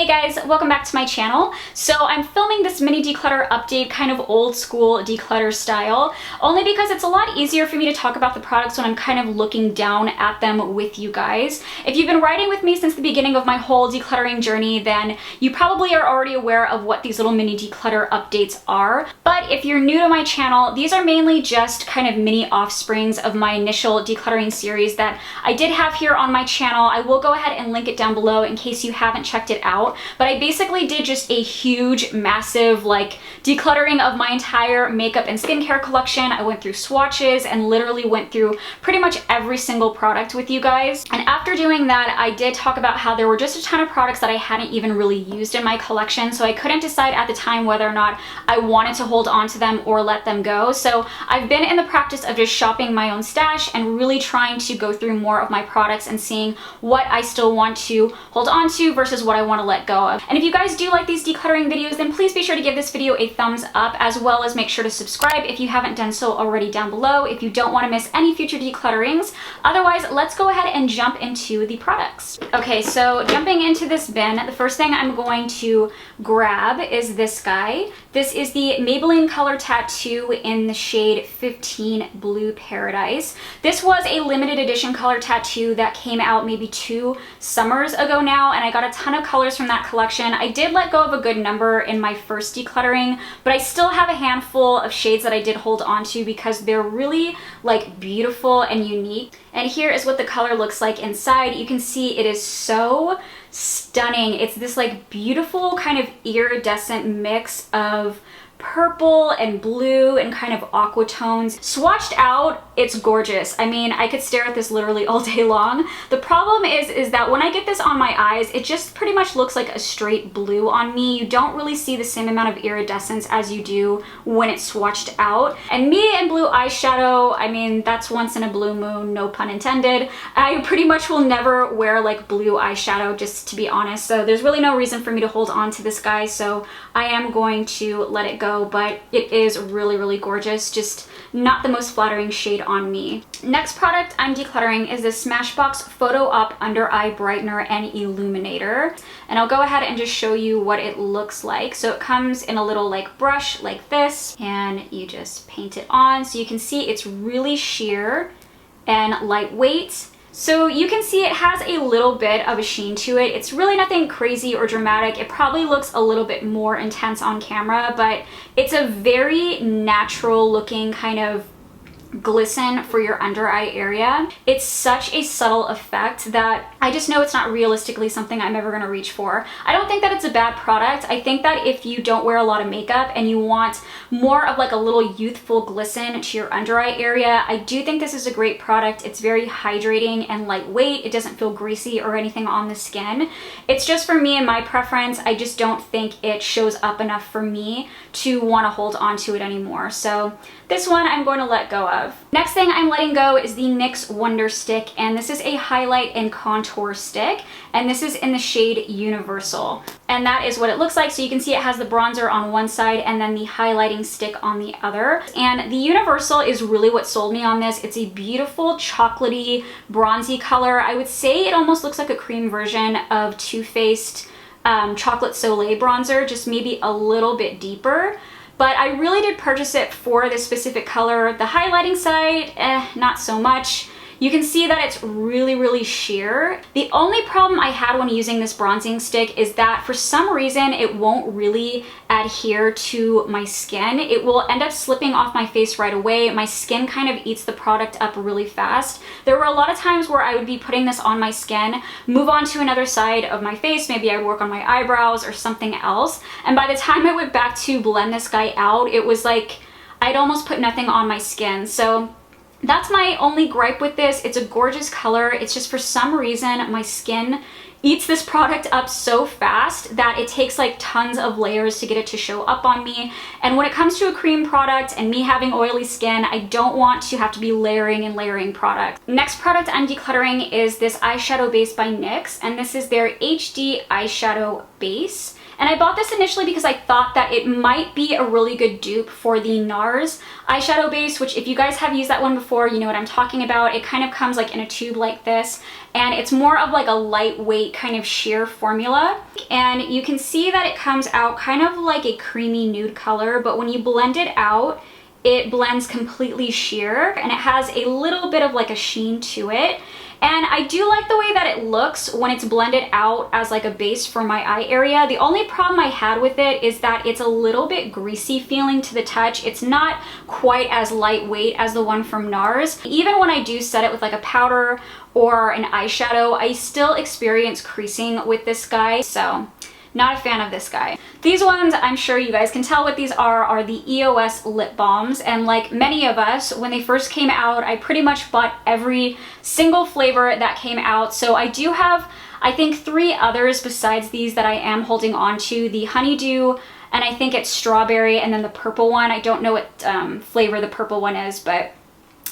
Hey guys, welcome back to my channel. So I'm filming this mini declutter update, kind of old school declutter style, only because it's a lot easier for me to talk about the products when I'm kind of looking down at them with you guys. If you've been riding with me since the beginning of my whole decluttering journey, then you probably are already aware of what these little mini declutter updates are. But if you're new to my channel, these are mainly just kind of mini offsprings of my initial decluttering series that I did have here on my channel. I will go ahead and link it down below in case you haven't checked it out. But I basically did just a huge, massive, like, decluttering of my entire makeup and skincare collection. I went through swatches and literally went through pretty much every single product with you guys. And after doing that, I did talk about how there were just a ton of products that I hadn't even really used in my collection, so I couldn't decide at the time whether or not I wanted to hold on to them or let them go. So I've been in the practice of just shopping my own stash and really trying to go through more of my products and seeing what I still want to hold on to versus what I want to let go of. And if you guys do like these decluttering videos, then please be sure to give this video a thumbs up, as well as make sure to subscribe if you haven't done so already down below if you don't want to miss any future declutterings. Otherwise, let's go ahead and jump into the products. Okay, so jumping into this bin, the first thing I'm going to grab is this guy. This is the Maybelline Color Tattoo in the shade 15 Blue Paradise. This was a limited edition color tattoo that came out maybe 2 summers ago now, and I got a ton of colors from that collection. I did let go of a good number in my first decluttering, but I still have a handful of shades that I did hold on to because they're really like beautiful and unique. And here is what the color looks like inside. You can see it is so stunning. It's this like beautiful kind of iridescent mix of purple and blue and kind of aqua tones. Swatched out, it's gorgeous. I mean, I could stare at this literally all day long. The problem is that when I get this on my eyes, it just pretty much looks like a straight blue on me. You don't really see the same amount of iridescence as you do when it's swatched out. And me and blue eyeshadow, I mean, that's once in a blue moon, no pun intended. I pretty much will never wear like blue eyeshadow, just to be honest. So there's really no reason for me to hold on to this guy. So I am going to let it go. But it is really, really gorgeous. Just not the most flattering shade on me. Next product I'm decluttering is this Smashbox Photo Up Under Eye Brightener and Illuminator. And I'll go ahead and just show you what it looks like. So it comes in a little like brush like this, and you just paint it on. So you can see it's really sheer and lightweight. So you can see it has a little bit of a sheen to it. It's really nothing crazy or dramatic. It probably looks a little bit more intense on camera, but it's a very natural looking kind of glisten for your under eye area. It's such a subtle effect that I just know it's not realistically something I'm ever going to reach for. I don't think that it's a bad product. I think that if you don't wear a lot of makeup and you want more of like a little youthful glisten to your under eye area, I do think this is a great product. It's very hydrating and lightweight. It doesn't feel greasy or anything on the skin. It's just for me and my preference. I just don't think it shows up enough for me to want to hold on to it anymore. So this one I'm going to let go of. Next thing I'm letting go is the Nyx Wonder Stick, and this is a highlight and contour stick, and this is in the shade Universal. And that is what it looks like. So you can see it has the bronzer on one side and then the highlighting stick on the other. And the Universal is really what sold me on this. It's a beautiful chocolatey, bronzy color. I would say it almost looks like a cream version of Too Faced Chocolate Soleil bronzer, just maybe a little bit deeper. But I really did purchase it for this specific color. The highlighting side, not so much. You can see that it's really, really sheer. The only problem I had when using this bronzing stick is that for some reason it won't really adhere to my skin. It will end up slipping off my face right away. My skin kind of eats the product up really fast. There were a lot of times where I would be putting this on my skin, move on to another side of my face, maybe I would work on my eyebrows or something else, and by the time I went back to blend this guy out, it was like I'd almost put nothing on my skin. So that's my only gripe with this. It's a gorgeous color. It's just for some reason my skin eats this product up so fast that it takes like tons of layers to get it to show up on me. And when it comes to a cream product and me having oily skin, I don't want to have to be layering and layering product. Next product I'm decluttering is this Eyeshadow Base by NYX, and this is their HD Eyeshadow Base. And I bought this initially because I thought that it might be a really good dupe for the NARS eyeshadow base, which if you guys have used that one before, you know what I'm talking about. It kind of comes like in a tube like this, and it's more of like a lightweight kind of sheer formula. And you can see that it comes out kind of like a creamy nude color, but when you blend it out, it blends completely sheer, and it has a little bit of like a sheen to it. And I do like the way that it looks when it's blended out as like a base for my eye area. The only problem I had with it is that it's a little bit greasy feeling to the touch. It's not quite as lightweight as the one from NARS. Even when I do set it with like a powder or an eyeshadow, I still experience creasing with this guy, so not a fan of this guy. These ones, I'm sure you guys can tell what these are the Eos Lip Balms. And like many of us, when they first came out, I pretty much bought every single flavor that came out. So I do have, I think, 3 others besides these that I am holding on to. The Honeydew, and I think it's strawberry, and then the purple one. I don't know what flavor the purple one is, but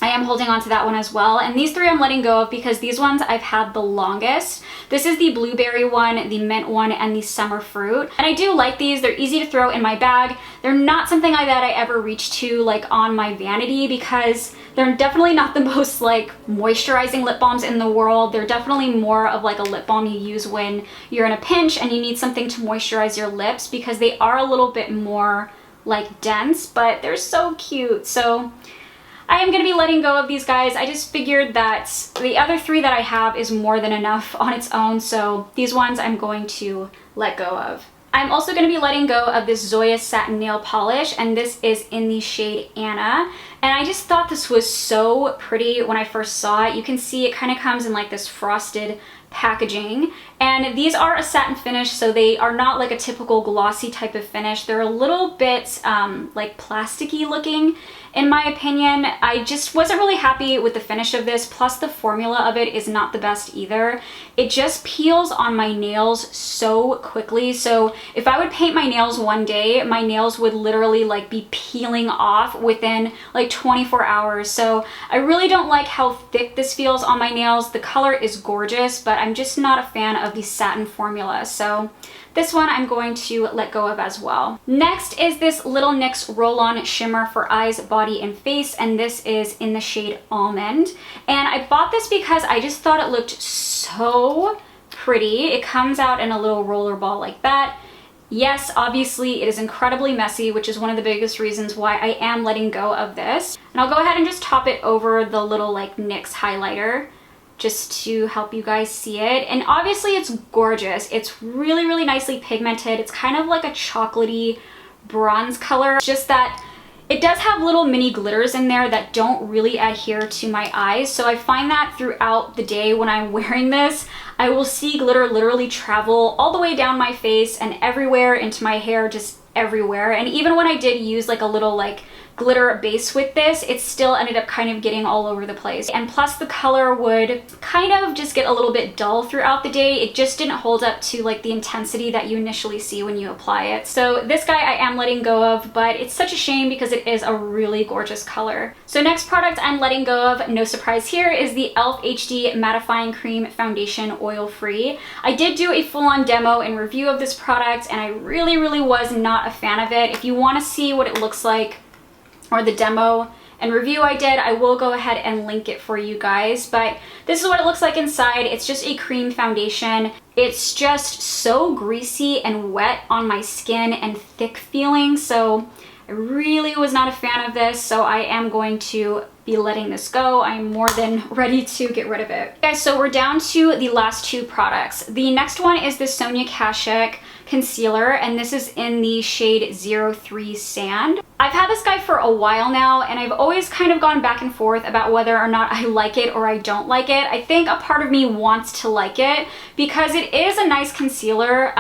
I am holding on to that one as well. And these 3 I'm letting go of because these ones I've had the longest. This is the blueberry one, the mint one, and the summer fruit. And I do like these. They're easy to throw in my bag. They're not something that I ever reach to like on my vanity because they're definitely not the most like moisturizing lip balms in the world. They're definitely more of like a lip balm you use when you're in a pinch and you need something to moisturize your lips, because they are a little bit more like dense, but they're so cute. So I am going to be letting go of these guys. I just figured that the other 3 that I have is more than enough on its own, so these ones I'm going to let go of. I'm also going to be letting go of this Zoya Satin Nail Polish, and this is in the shade Anna. And I just thought this was so pretty when I first saw it. You can see it kind of comes in like this frosted packaging, and these are a satin finish, so they are not like a typical glossy type of finish. They're a little bit like plasticky looking in my opinion. I just wasn't really happy with the finish of this, plus the formula of it is not the best either. It just peels on my nails so quickly, so if I would paint my nails one day, my nails would literally like be peeling off within like 24 hours. So I really don't like how thick this feels on my nails. The color is gorgeous, but I'm just not a fan of the satin formula, so this one I'm going to let go of as well. Next is this little NYX Roll-On Shimmer for eyes, body, and face, and this is in the shade Almond. And I bought this because I just thought it looked so pretty. It comes out in a little roller ball like that. Yes, obviously it is incredibly messy, which is one of the biggest reasons why I am letting go of this. And I'll go ahead and just top it over the little like NYX highlighter, just to help you guys see it. And obviously it's gorgeous. It's really, really nicely pigmented. It's kind of like a chocolatey bronze color. It's just that it does have little mini glitters in there that don't really adhere to my eyes. So I find that throughout the day when I'm wearing this, I will see glitter literally travel all the way down my face and everywhere into my hair, just everywhere. And even when I did use like a little like glitter base with this, it still ended up kind of getting all over the place. And plus the color would kind of just get a little bit dull throughout the day. It just didn't hold up to like the intensity that you initially see when you apply it. So this guy I am letting go of, but it's such a shame because it is a really gorgeous color. So next product I'm letting go of, no surprise here, is the e.l.f. HD Mattifying Cream Foundation Oil Free. I did do a full-on demo and review of this product, and I really, really was not a fan of it. If you want to see what it looks like, or the demo and review I did, I will go ahead and link it for you guys. But this is what it looks like inside. It's just a cream foundation. It's just so greasy and wet on my skin and thick feeling, so I really was not a fan of this, so I am going to be letting this go. I'm more than ready to get rid of it. Okay, so we're down to the last 2 products. The next one is the Sonia Kashuk concealer, and this is in the shade 03 Sand. I've had this guy for a while now, and I've always kind of gone back and forth about whether or not I like it or I don't like it. I think a part of me wants to like it because it is a nice concealer.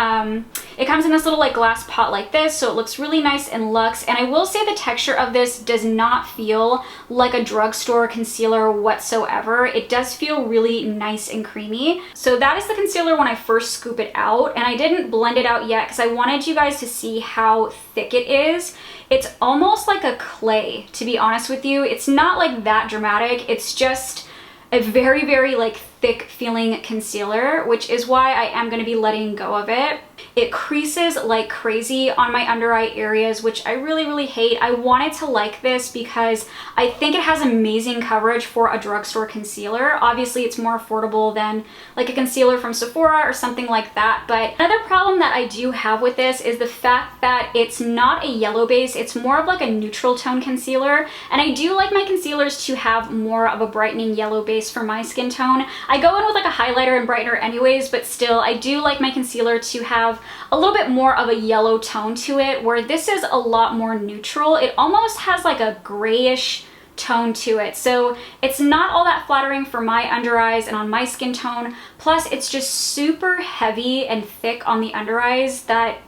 It comes in this little like glass pot like this, so it looks really nice and luxe. And I will say the texture of this does not feel like a drugstore concealer whatsoever. It does feel really nice and creamy. So that is the concealer when I first scoop it out, and I didn't blend it out yet because I wanted you guys to see how thick it is. It's almost like a clay, to be honest with you. It's not like that dramatic. It's just a very, very like thick feeling concealer, which is why I am going to be letting go of it. It creases like crazy on my under eye areas, which I really hate. I wanted to like this because I think it has amazing coverage for a drugstore concealer. Obviously, it's more affordable than like a concealer from Sephora or something like that. But another problem that I do have with this is the fact that it's not a yellow base. It's more of like a neutral tone concealer. And I do like my concealers to have more of a brightening yellow base for my skin tone. I go in with like a highlighter and brightener anyways, but still I do like my concealer to have a little bit more of a yellow tone to it, where this is a lot more neutral. It almost has like a grayish tone to it. So it's not all that flattering for my under eyes and on my skin tone. Plus it's just super heavy and thick on the under eyes that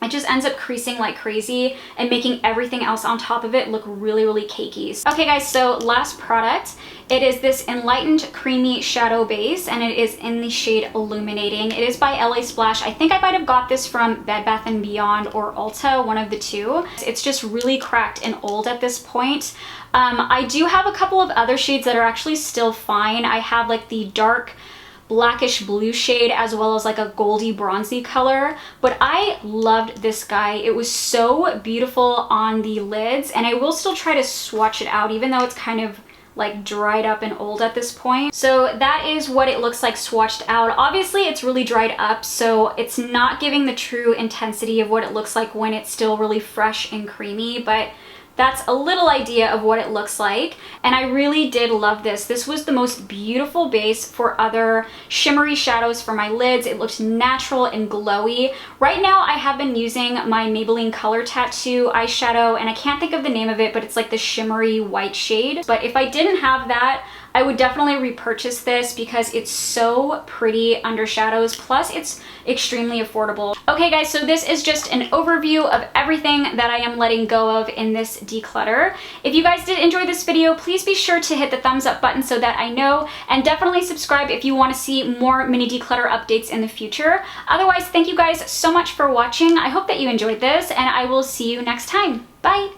it just ends up creasing like crazy and making everything else on top of it look really cakey. Okay guys, so last product. It is this Enlightened Creamy Shadow Base, and it is in the shade Illuminating. It is by LA Splash. I think I might have got this from Bed Bath & Beyond or Ulta, one of the two. It's just really cracked and old at this point. I do have a couple of other shades that are actually still fine. I have like the dark blackish blue shade as well as like a goldy bronzy color, but I loved this guy. It was so beautiful on the lids, and I will still try to swatch it out even though it's kind of like dried up and old at this point. So that is what it looks like swatched out. Obviously it's really dried up, so it's not giving the true intensity of what it looks like when it's still really fresh and creamy, but that's a little idea of what it looks like. And I really did love this. This was the most beautiful base for other shimmery shadows for my lids. It looked natural and glowy. Right now I have been using my Maybelline Color Tattoo eyeshadow, and I can't think of the name of it, but it's like the shimmery white shade. But if I didn't have that, I would definitely repurchase this because it's so pretty under shadows, plus it's extremely affordable. Okay guys, so this is just an overview of everything that I am letting go of in this declutter. If you guys did enjoy this video, please be sure to hit the thumbs up button so that I know, and definitely subscribe if you want to see more mini declutter updates in the future. Otherwise, thank you guys so much for watching. I hope that you enjoyed this, and I will see you next time. Bye!